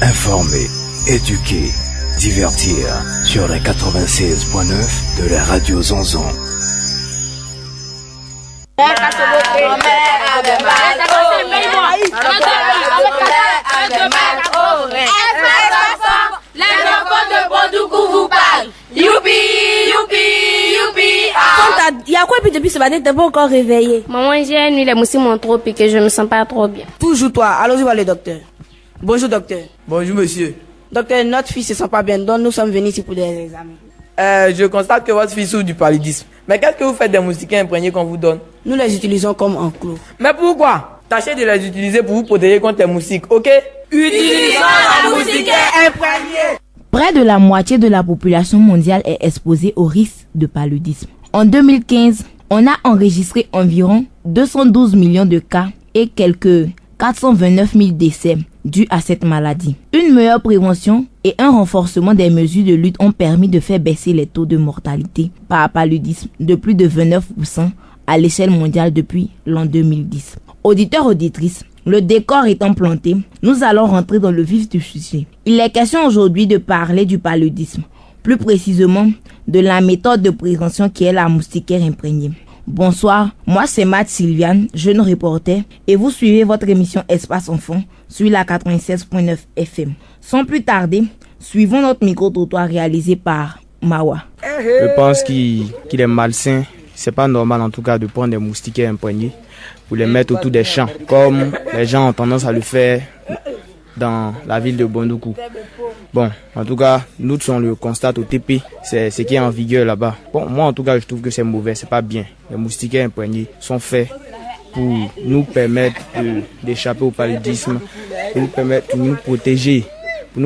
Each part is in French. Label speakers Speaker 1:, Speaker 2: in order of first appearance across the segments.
Speaker 1: Informer, éduquer, divertir sur les 96.9 de la radio Zonzon.
Speaker 2: Il y a quoi depuis ce matin, t'es pas encore réveillé?
Speaker 3: Maman, j'ai nuit, les moustiques m'ont trop piqué, je me sens pas trop bien.
Speaker 2: Toujours toi, allons-y voir le docteur. Bonjour docteur.
Speaker 4: Bonjour monsieur.
Speaker 2: Docteur, notre fille se sent pas bien, donc nous sommes venus ici pour des examens.
Speaker 4: Je constate que votre fille souffre du paludisme. Mais qu'est-ce que vous faites des moustiquaires imprégnés qu'on vous donne?
Speaker 2: Nous les utilisons comme enclos.
Speaker 4: Mais pourquoi? Tâchez de les utiliser pour vous protéger contre les moustiques, ok?
Speaker 2: Utilisons la moustiquaire imprégnée.
Speaker 5: Près de la moitié de la population mondiale est exposée au risque de paludisme. En 2015, on a enregistré environ 212 millions de cas et quelques 429 000 décès dus à cette maladie. Une meilleure prévention et un renforcement des mesures de lutte ont permis de faire baisser les taux de mortalité par paludisme de plus de 29% à l'échelle mondiale depuis l'an 2010. Auditeurs, auditrices, le décor étant planté, nous allons rentrer dans le vif du sujet. Il est question aujourd'hui de parler du paludisme, plus précisément de la méthode de prévention qui est la moustiquaire imprégnée. Bonsoir, moi c'est Matt Sylviane, jeune reporter, et vous suivez votre émission Espace Enfant sur la 96.9 FM. Sans plus tarder, suivons notre micro-trottoir réalisé par Mawa.
Speaker 6: Je pense qu'il est malsain. C'est pas normal en tout cas de prendre des moustiquaires imprégnés pour les mettre autour des champs, comme les gens ont tendance à le faire dans la ville de Bondoukou. Bon, en tout cas, nous on le constate au TP, c'est ce qui est en vigueur là-bas. Bon, moi en tout cas, je trouve que c'est mauvais, c'est pas bien. Les moustiquaires imprégnés sont faits pour nous permettre d'échapper au paludisme, pour nous permettre de nous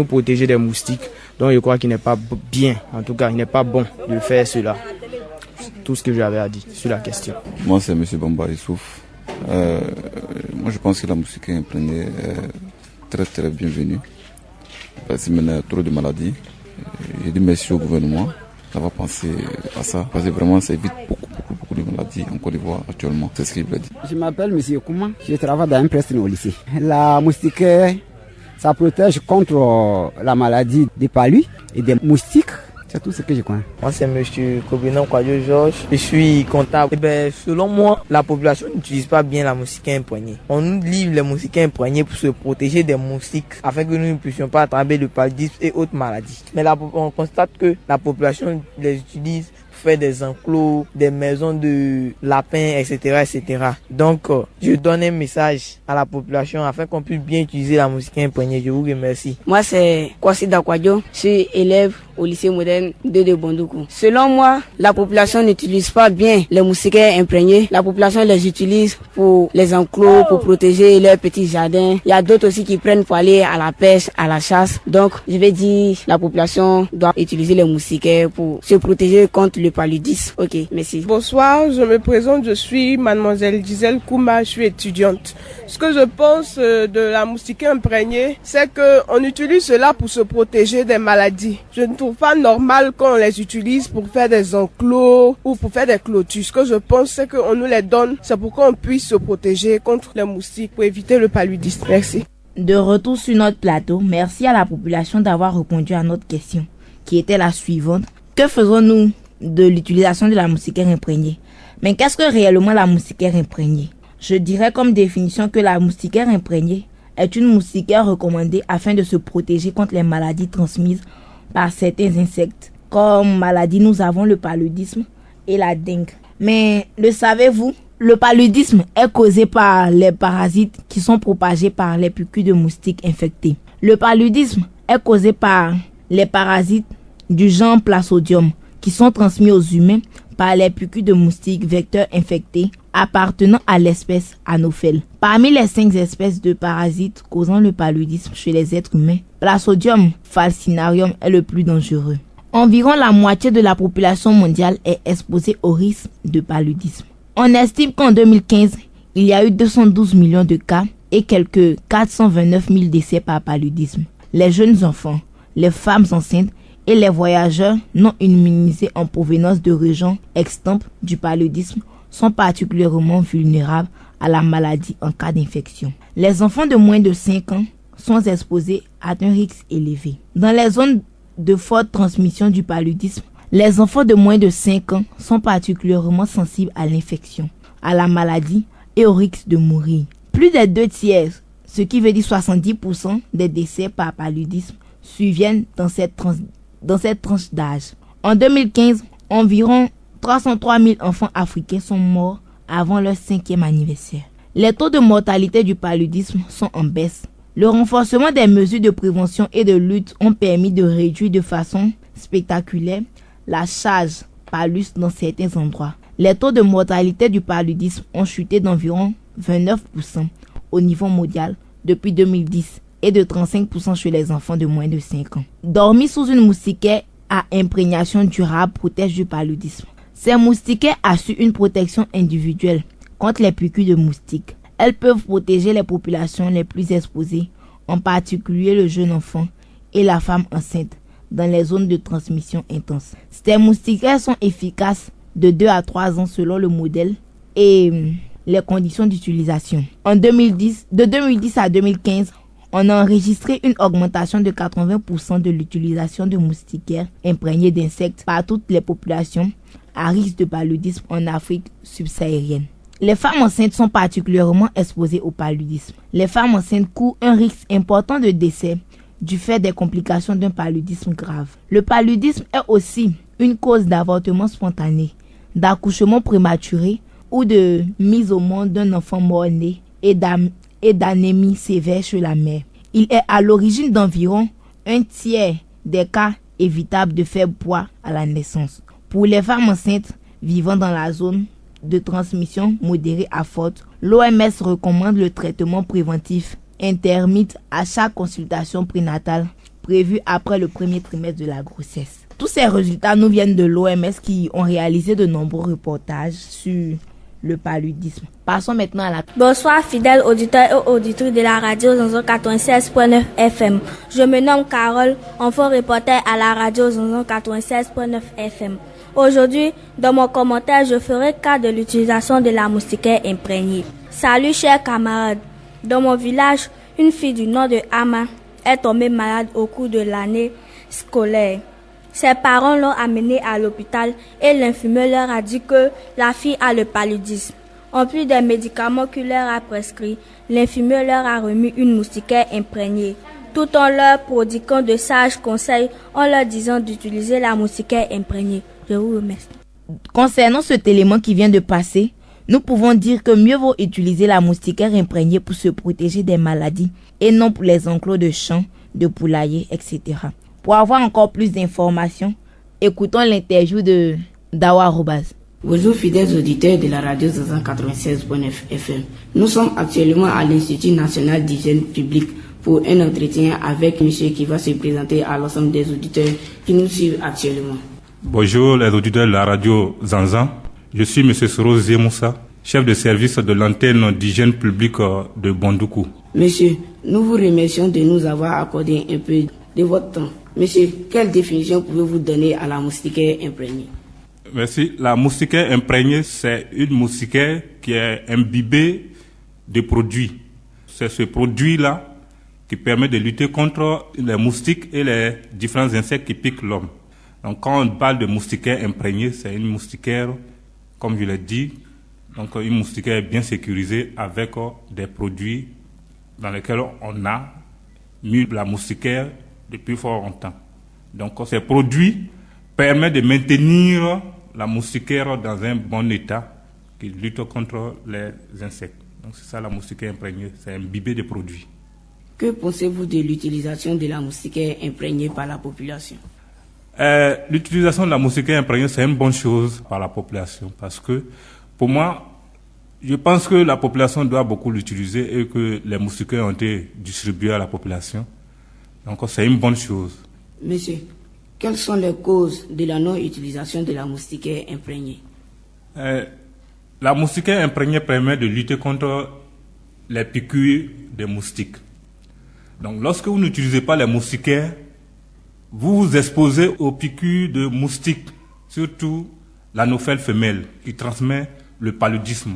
Speaker 6: protéger, des moustiques. Donc je crois qu'il n'est pas bien, en tout cas, il n'est pas bon de faire cela. Tout ce que j'avais à dire sur la question.
Speaker 7: Moi, c'est M. Bamba Issouf. Moi, je pense que la moustiquaire imprégnée est très très bienvenue. Parce qu'il y a trop de maladies. J'ai dit merci au gouvernement d'avoir pensé à ça. Parce que vraiment, ça évite beaucoup de maladies en Côte d'Ivoire actuellement. C'est ce qu'il veut dire.
Speaker 8: Je m'appelle M. Kouma. Je travaille dans un preston au lycée. La moustiquaire, ça protège contre la maladie des palus et des moustiques. C'est tout ce que je connais.
Speaker 4: Moi, c'est M. Kobinan Kwadjo Georges. Je suis comptable. Selon moi, la population n'utilise pas bien la moustiquaire imprégnée. On nous livre les moustiquaires imprégnés pour se protéger des moustiques afin que nous ne puissions pas attraper le paludisme et autres maladies. Mais on constate que la population les utilise pour faire des enclos, des maisons de lapins, etc. Donc, je donne un message à la population afin qu'on puisse bien utiliser la moustiquaire imprégnée. Je vous remercie.
Speaker 2: Moi, c'est Kwasi Dakwadjo. Je suis élève au lycée moderne de Bondoukou. Selon moi, la population n'utilise pas bien les moustiquaires imprégnés. La population les utilise pour les enclos, pour protéger leurs petits jardins. Il y a d'autres aussi qui prennent pour aller à la pêche, à la chasse. Donc, je vais dire, la population doit utiliser les moustiquaires pour se protéger contre le paludisme. Ok, merci.
Speaker 9: Bonsoir, je me présente, je suis mademoiselle Gisèle Kouma, je suis étudiante. Ce que je pense de la moustiquaire imprégnée, c'est qu'on utilise cela pour se protéger des maladies. Je ne trouve pas normal qu'on les utilise pour faire des enclos ou pour faire des clôtures. Ce que je pense, c'est qu'on nous les donne, c'est pour qu'on puisse se protéger contre les moustiques, pour éviter le paludisme. Merci.
Speaker 5: De retour sur notre plateau, merci à la population d'avoir répondu à notre question, qui était la suivante. Que faisons-nous de l'utilisation de la moustiquaire imprégnée? Mais qu'est-ce que réellement la moustiquaire imprégnée? Je dirais comme définition que la moustiquaire imprégnée est une moustiquaire recommandée afin de se protéger contre les maladies transmises par certains insectes. Comme maladie, nous avons le paludisme et la dengue. Mais le savez-vous? Le paludisme est causé par les parasites qui sont propagés par les pucules de moustiques infectés. Le paludisme est causé par les parasites du genre Plasmodium qui sont transmis aux humains par les pucules de moustiques vecteurs infectés appartenant à l'espèce Anopheles. Parmi les 5 espèces de parasites causant le paludisme chez les êtres humains, Plasmodium falcinarium est le plus dangereux. Environ la moitié de la population mondiale est exposée au risque de paludisme. On estime qu'en 2015, il y a eu 212 millions de cas et quelques 429 000 décès par paludisme. Les jeunes enfants, les femmes enceintes et les voyageurs non immunisés en provenance de régions extinctes du paludisme sont particulièrement vulnérables à la maladie en cas d'infection. Les enfants de moins de 5 ans sont exposés à un risque élevé. Dans les zones de forte transmission du paludisme, les enfants de moins de 5 ans sont particulièrement sensibles à l'infection, à la maladie et au risque de mourir. Plus des 2/3, ce qui veut dire 70% des décès par paludisme, surviennent dans cette tranche d'âge. En 2015, environ 303 000 enfants africains sont morts avant leur 5e anniversaire. Les taux de mortalité du paludisme sont en baisse. Le renforcement des mesures de prévention et de lutte ont permis de réduire de façon spectaculaire la charge palud dans certains endroits. Les taux de mortalité du paludisme ont chuté d'environ 29% au niveau mondial depuis 2010 et de 35% chez les enfants de moins de 5 ans. Dormir sous une moustiquaire à imprégnation durable protège du paludisme. Ces moustiquaires assurent une protection individuelle contre les piqûres de moustiques. Elles peuvent protéger les populations les plus exposées, en particulier le jeune enfant et la femme enceinte, dans les zones de transmission intense. Ces moustiquaires sont efficaces de 2 à 3 ans selon le modèle et les conditions d'utilisation. De 2010 à 2015, on a enregistré une augmentation de 80% de l'utilisation de moustiquaires imprégnés d'insectes par toutes les populations à risque de paludisme en Afrique subsaharienne. Les femmes enceintes sont particulièrement exposées au paludisme. Les femmes enceintes courent un risque important de décès du fait des complications d'un paludisme grave. Le paludisme est aussi une cause d'avortement spontané, d'accouchement prématuré ou de mise au monde d'un enfant mort-né et d'anémie sévère chez la mère. Il est à l'origine d'environ 1/3 des cas évitables de faible poids à la naissance. Pour les femmes enceintes vivant dans la zone de transmission modérée à forte, l'OMS recommande le traitement préventif intermittent à chaque consultation prénatale prévue après le premier trimestre de la grossesse. Tous ces résultats nous viennent de l'OMS qui ont réalisé de nombreux reportages sur le paludisme. Passons maintenant à la...
Speaker 3: Bonsoir fidèles auditeurs et auditrices de la radio Zonzon 96.9 FM. Je me nomme Carole, enfant reporter à la radio Zonzon 96.9 FM. Aujourd'hui, dans mon commentaire, je ferai cas de l'utilisation de la moustiquaire imprégnée. Salut chers camarades. Dans mon village, une fille du nom de Ama est tombée malade au cours de l'année scolaire. Ses parents l'ont amenée à l'hôpital et l'infirmière leur a dit que la fille a le paludisme. En plus des médicaments qu'il leur a prescrits, l'infirmière leur a remis une moustiquaire imprégnée, tout en leur prodiguant de sages conseils en leur disant d'utiliser la moustiquaire imprégnée. Je vous remercie.
Speaker 5: Concernant cet élément qui vient de passer, nous pouvons dire que mieux vaut utiliser la moustiquaire imprégnée pour se protéger des maladies et non pour les enclos de champs, de poulaillers, etc. Pour avoir encore plus d'informations, écoutons l'interview de Dawa Roubaz.
Speaker 2: Bonjour fidèles auditeurs de la radio 96.9 FM. Nous sommes actuellement à l'Institut national d'hygiène publique pour un entretien avec monsieur qui va se présenter à l'ensemble des auditeurs qui nous suivent actuellement.
Speaker 10: Bonjour les auditeurs de la radio Zanzan. Je suis monsieur Soro Zemoussa, chef de service de l'antenne d'hygiène publique de Bondoukou.
Speaker 2: Monsieur, nous vous remercions de nous avoir accordé un peu de votre temps. Monsieur, quelle définition pouvez-vous donner à la moustiquaire imprégnée?
Speaker 10: Merci. La moustiquaire imprégnée, c'est une moustiquaire qui est imbibée de produits. C'est ce produit-là qui permet de lutter contre les moustiques et les différents insectes qui piquent l'homme. Donc quand on parle de moustiquaire imprégnée, c'est une moustiquaire, comme je l'ai dit, donc une moustiquaire bien sécurisée avec des produits dans lesquels on a mis la moustiquaire depuis fort longtemps. Donc ces produits permettent de maintenir la moustiquaire dans un bon état qui lutte contre les insectes. Donc c'est ça la moustiquaire imprégnée, c'est imbibé de produits.
Speaker 2: Que pensez-vous de l'utilisation de la moustiquaire imprégnée par la population?
Speaker 10: L'utilisation de la moustiquaire imprégnée, c'est une bonne chose par la population parce que, pour moi, je pense que la population doit beaucoup l'utiliser et que les moustiquaires ont été distribués à la population. Donc, c'est une bonne chose.
Speaker 2: Monsieur, quelles sont les causes de la non-utilisation de la moustiquaire imprégnée?
Speaker 10: La moustiquaire imprégnée permet de lutter contre les piqûres des moustiques. Donc, lorsque vous n'utilisez pas les moustiquaires, vous vous exposez aux piqûres de moustiques, surtout l'anophèle femelle qui transmet le paludisme.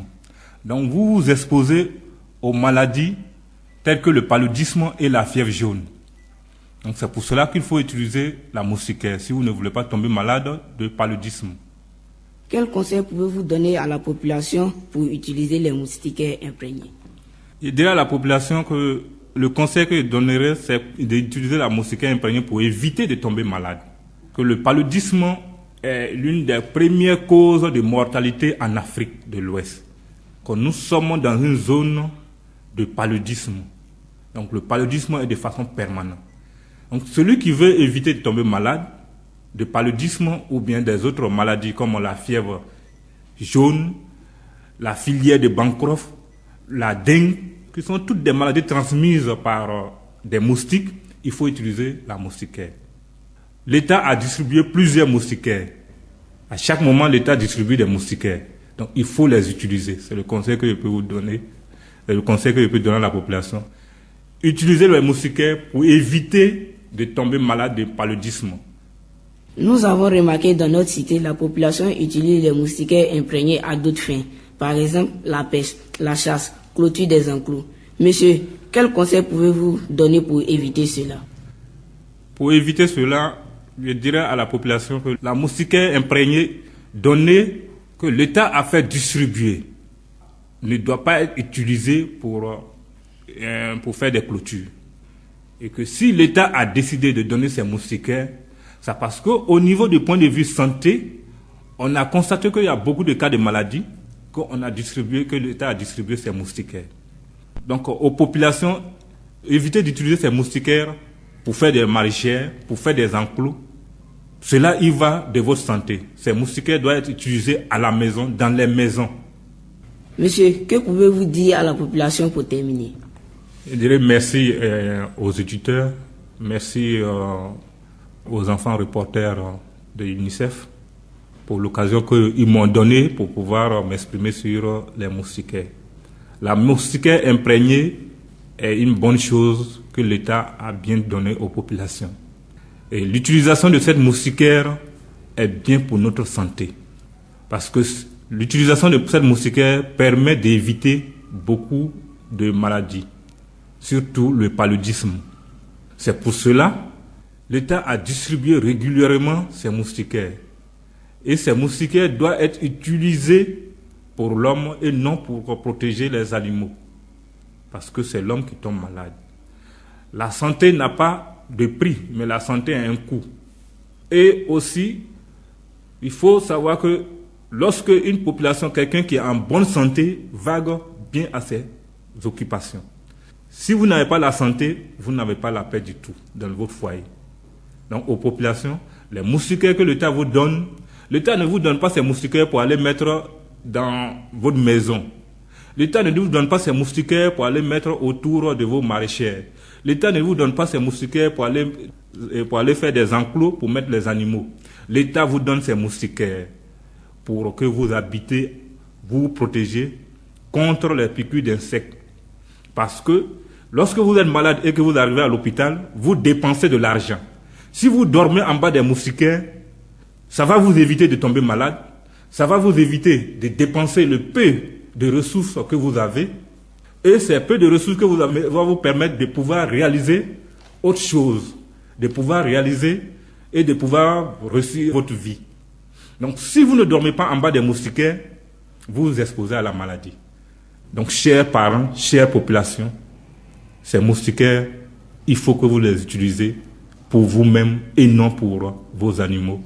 Speaker 10: Donc vous vous exposez aux maladies tels que le paludisme et la fièvre jaune. Donc c'est pour cela qu'il faut utiliser la moustiquaire si vous ne voulez pas tomber malade de paludisme.
Speaker 2: Quel conseil pouvez-vous donner à la population pour utiliser les moustiquaires imprégnés?
Speaker 10: Je dirais à la population que le conseil que je donnerais, c'est d'utiliser la moustiquaire imprégnée pour éviter de tomber malade. Que le paludisme est l'une des premières causes de mortalité en Afrique de l'Ouest. Que nous sommes dans une zone de paludisme. Donc le paludisme est de façon permanente. Donc celui qui veut éviter de tomber malade de paludisme ou bien des autres maladies comme la fièvre jaune, la filière de Bancroft, la dengue, qui sont toutes des maladies transmises par des moustiques, il faut utiliser la moustiquaire. L'État a distribué plusieurs moustiquaires. À chaque moment, l'État distribue des moustiquaires. Donc il faut les utiliser. C'est le conseil que je peux vous donner, c'est le conseil que je peux donner à la population. Utilisez les moustiquaires pour éviter de tomber malade de paludisme.
Speaker 2: Nous avons remarqué dans notre cité, la population utilise les moustiquaires imprégnés à d'autres fins. Par exemple, la pêche, la chasse, clôture des enclos. Monsieur, quel conseil pouvez-vous donner pour éviter cela?
Speaker 10: Pour éviter cela, je dirais à la population que la moustiquaire imprégnée donnée que l'État a fait distribuer ne doit pas être utilisée pour faire des clôtures. Et que si l'État a décidé de donner ces moustiquaires, c'est parce qu'au niveau du point de vue santé, on a constaté qu'il y a beaucoup de cas de maladies que l'État a distribué ces moustiquaires. Donc aux populations, évitez d'utiliser ces moustiquaires pour faire des maraîchères, pour faire des enclos. Cela y va de votre santé. Ces moustiquaires doivent être utilisés à la maison, dans les maisons.
Speaker 2: Monsieur, que pouvez-vous dire à la population pour terminer?
Speaker 10: Je dirais merci aux éditeurs, merci aux enfants reporters de l'UNICEF pour l'occasion qu'ils m'ont donnée pour pouvoir m'exprimer sur les moustiquaires. La moustiquaire imprégnée est une bonne chose que l'État a bien donnée aux populations. Et l'utilisation de cette moustiquaire est bien pour notre santé. Parce que l'utilisation de cette moustiquaire permet d'éviter beaucoup de maladies, surtout le paludisme. C'est pour cela l'État a distribué régulièrement ces moustiquaires. Et ces moustiquaires doivent être utilisés pour l'homme et non pour protéger les animaux. Parce que c'est l'homme qui tombe malade. La santé n'a pas de prix, mais la santé a un coût. Et aussi, il faut savoir que lorsque une population, quelqu'un qui est en bonne santé, vague bien à ses occupations. Si vous n'avez pas la santé, vous n'avez pas la paix du tout dans votre foyer. Donc aux populations, les moustiquaires que l'État vous donne, l'État ne vous donne pas ces moustiquaires pour aller mettre dans votre maison. L'État ne vous donne pas ces moustiquaires pour aller mettre autour de vos maraîchères. L'État ne vous donne pas ces moustiquaires pour aller faire des enclos pour mettre les animaux. L'État vous donne ces moustiquaires pour que vous habitez, vous protégez contre les piqûres d'insectes. Parce que lorsque vous êtes malade et que vous arrivez à l'hôpital, vous dépensez de l'argent. Si vous dormez en bas des moustiquaires, ça va vous éviter de tomber malade, ça va vous éviter de dépenser le peu de ressources que vous avez, et ces peu de ressources que vous avez va vous permettre de pouvoir réaliser autre chose, de pouvoir réaliser et de pouvoir réussir votre vie. Donc si vous ne dormez pas en bas des moustiquaires, vous vous exposez à la maladie. Donc chers parents, chères populations, ces moustiquaires, il faut que vous les utilisez pour vous-même et non pour vos animaux.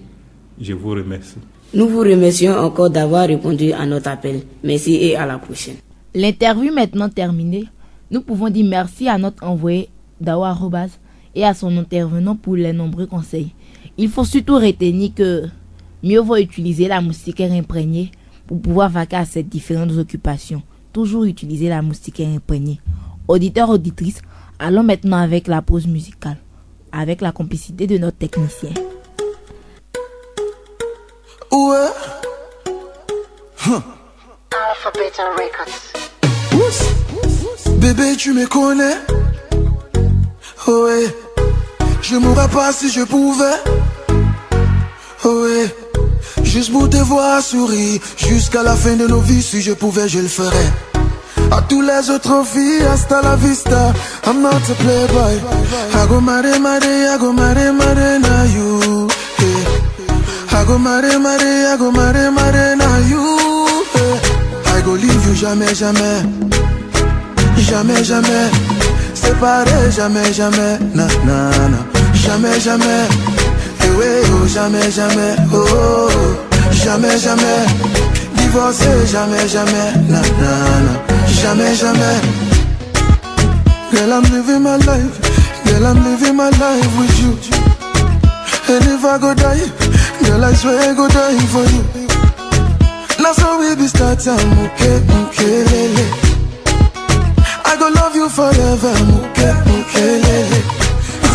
Speaker 10: Je vous remercie.
Speaker 2: Nous vous remercions encore d'avoir répondu à notre appel. Merci et à la prochaine.
Speaker 5: L'interview maintenant terminée, nous pouvons dire merci à notre envoyé Dawa Robaz et à son intervenant pour les nombreux conseils. Il faut surtout retenir que mieux vaut utiliser la moustiquaire imprégnée pour pouvoir vaquer à ces différentes occupations. Toujours utiliser la moustiquaire imprégnée. Auditeurs, auditrices, allons maintenant avec la pause musicale, avec la complicité de notre technicien.
Speaker 11: Ouais.
Speaker 12: Alphabeta Records.
Speaker 11: Bébé, tu me connais. Ouais. Je mourrais pas si je pouvais. Ouais. Juste pour te voir sourire jusqu'à la fin de nos vies, si je pouvais, je le ferais. À tous les autres filles, hasta la vista. I'm not a playboy. I go marry, I go marry, na you. I go marry, I go marry, na you. I go leave you jamais, jamais. Jamais, jamais. Séparé, jamais, jamais. Na, na, na. Jamais, jamais. Eh ouais, oh, jamais, jamais. Oh, jamais, jamais. Divorcé, jamais, jamais. Na, na, na. Jamais, jamais. Girl, I'm living my life. Girl, I'm living my life with you. And if I go die, girl, I swear I go die for you. Now so we be starting, okay, okay, lele. I go love you forever, okay, okay, lele.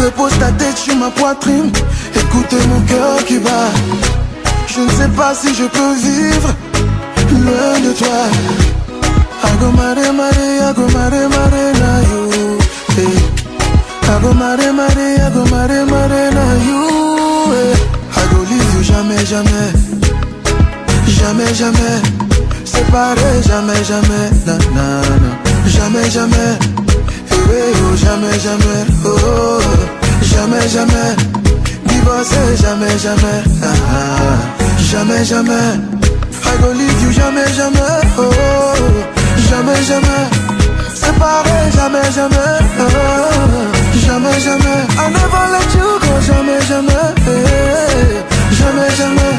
Speaker 11: Repose ta tête sur ma poitrine, écoute mon cœur qui bat. Je ne sais pas si je peux vivre loin de toi. I go marry, I go marry, na you. Hey. I go marry, I go marry, na you. Hey. I go leave you jamais, jamais. Jamais, jamais. Séparé, jamais, jamais. Na, na, na. Jamais, jamais. Hey, oh, jamais, jamais. Oh, jamais, jamais. Divorcé, jamais, jamais. Ah, jamais, jamais. I go leave you jamais, jamais. Oh, jamais, jamais. Séparé, jamais, jamais. Oh, jamais, jamais. I never let you go, jamais, jamais. Hey, jamais, jamais.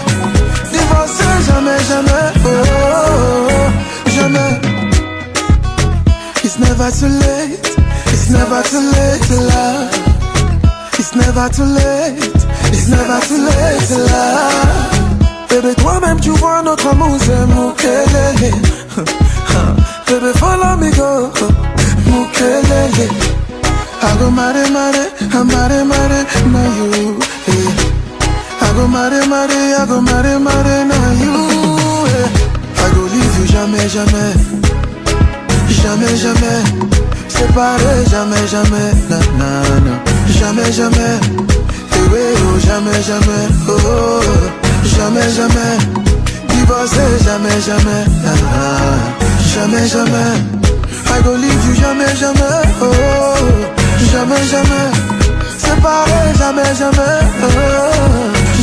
Speaker 11: Divorcé, jamais, jamais. Oh, jamais. It's never too late. It's never too late to love. It's never too late. It's never too late to love. Bébé, toi-même tu vois notre amour, c'est Mukelele. Bébé, follow me go, Mukelele. I go marry, na you. I go marry, I go marry, na you. I go leave you jamais, jamais. Jamais, jamais. Séparé, jamais, jamais. Na, na, na. Jamais, jamais. Eh oui, oh, jamais, jamais. Oh, jamais, jamais. Divorcé, jamais, jamais. Jamais, jamais. I go leave you jamais, jamais. Oh, jamais, jamais. Séparé, jamais, jamais. Oh,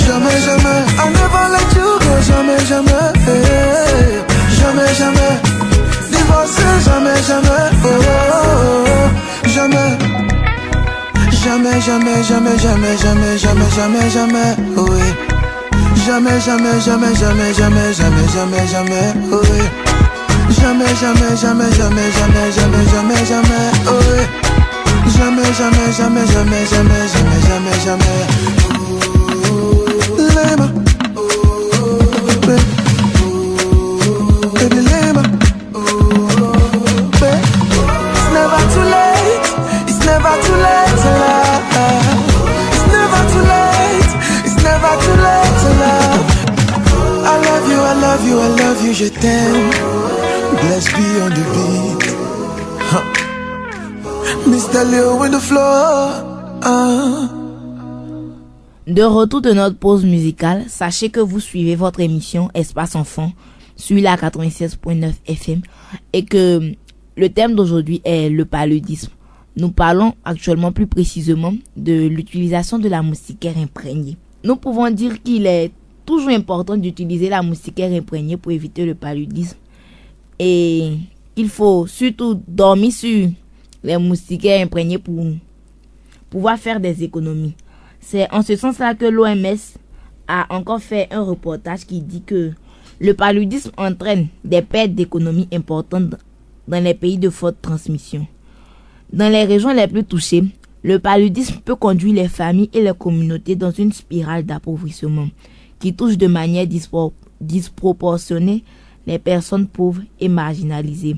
Speaker 11: jamais, jamais. I never let you go, jamais, jamais. Hey, jamais, jamais. Divorcé, jamais, jamais. Oh, jamais. Jamais, jamais, jamais, jamais, jamais, jamais, jamais, jamais. Oh, oui. Jamais, jamais, jamais, jamais, jamais, jamais, jamais, jamais, oh oui. Jamais, jamais, jamais, jamais, jamais, jamais, jamais, jamais, oh oui. Jamais, jamais, jamais, jamais, jamais, jamais, jamais, jamais. Lema, baby, Lema. It's never too late. It's never too late to love. It's never too late. It's never too late to love. I love you, I love you, I love you, je t'aime. Let's be on the beat. Mr. Leo with the floor.
Speaker 5: De retour de notre pause musicale, sachez que vous suivez votre émission Espace Enfant sur la 96.9 FM et que le thème d'aujourd'hui est le paludisme. Nous parlons actuellement plus précisément de l'utilisation de la moustiquaire imprégnée. Nous pouvons dire qu'il est toujours important d'utiliser la moustiquaire imprégnée pour éviter le paludisme et il faut surtout dormir sur les moustiquaires imprégnés pour pouvoir faire des économies. C'est en ce sens-là que l'OMS a encore fait un reportage qui dit que le paludisme entraîne des pertes d'économies importantes dans les pays de forte transmission. Dans les régions les plus touchées, le paludisme peut conduire les familles et les communautés dans une spirale d'appauvrissement qui touche de manière disproportionnée les personnes pauvres et marginalisées,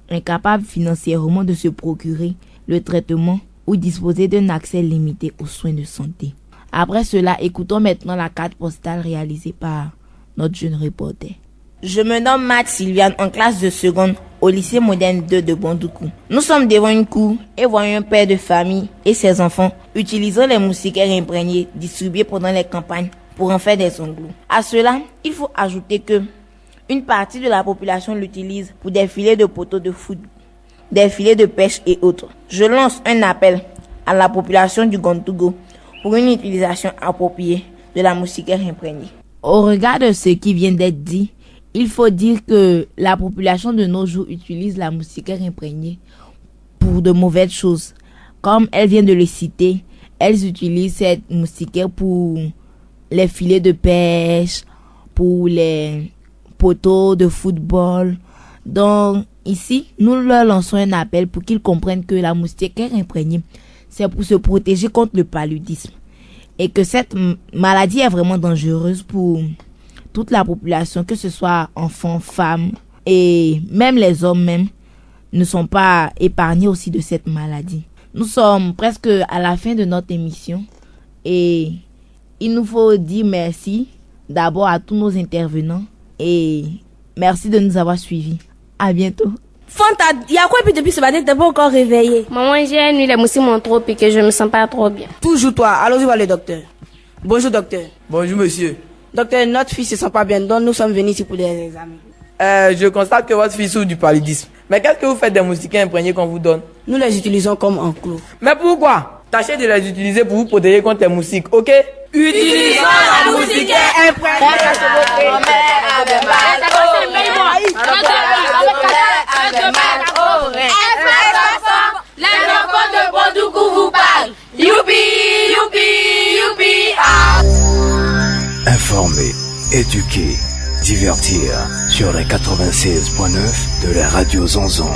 Speaker 5: incapables financièrement de se procurer le traitement ou disposer d'un accès limité aux soins de santé. Après cela, écoutons maintenant la carte postale réalisée par notre jeune reporter. Je me nomme Matt Sylviane, en classe de seconde au lycée moderne 2 de Bondoukou. Nous sommes devant une cour et voyons un père de famille et ses enfants utilisant les moustiquaires imprégnés distribués pendant les campagnes pour en faire des sanglots. À cela, il faut ajouter que Une partie de la population l'utilise pour des filets de poteaux de foot, des filets de pêche et autres. Je lance un appel à la population du Gondougou pour une utilisation appropriée de la moustiquaire imprégnée. Au regard de ce qui vient d'être dit, il faut dire que la population de nos jours utilise la moustiquaire imprégnée pour de mauvaises choses. Comme elle vient de le citer, elles utilisent cette moustiquaire pour les filets de pêche, pour les poteaux de football. Donc ici, nous leur lançons un appel pour qu'ils comprennent que la moustiquaire imprégnée, c'est pour se protéger contre le paludisme. Et que cette maladie est vraiment dangereuse pour toute la population, que ce soit enfants, femmes et même les hommes même ne sont pas épargnés aussi de cette maladie. Nous sommes presque à la fin de notre émission et il nous faut dire merci d'abord à tous nos intervenants et merci de nous avoir suivis. À bientôt.
Speaker 3: Fanta, il y a quoi depuis ce matin, t'es pas encore réveillé?
Speaker 13: Maman, j'ai nuit, les moustiques m'ont trop piqué, je me sens pas trop bien.
Speaker 2: Toujours toi, allons-y voir le docteur. Bonjour docteur.
Speaker 4: Bonjour monsieur.
Speaker 2: Docteur, notre fille se sent pas bien, donc nous sommes venus ici pour des examens.
Speaker 4: Je constate que votre fille souffre du paludisme. Mais qu'est-ce que vous faites des moustiquaires imprégnés qu'on vous donne?
Speaker 2: Nous les utilisons comme enclos.
Speaker 4: Mais pourquoi? Tâchez de les utiliser pour vous protéger contre les moustiques, ok?
Speaker 14: Utilisons la moustiquaire imprégnée. Les enfants de Bondougou vous parlent. Youpi, youpi, youpi, ah.
Speaker 1: Informer, éduquer, divertir sur les 96.9 de la radio Zonzon.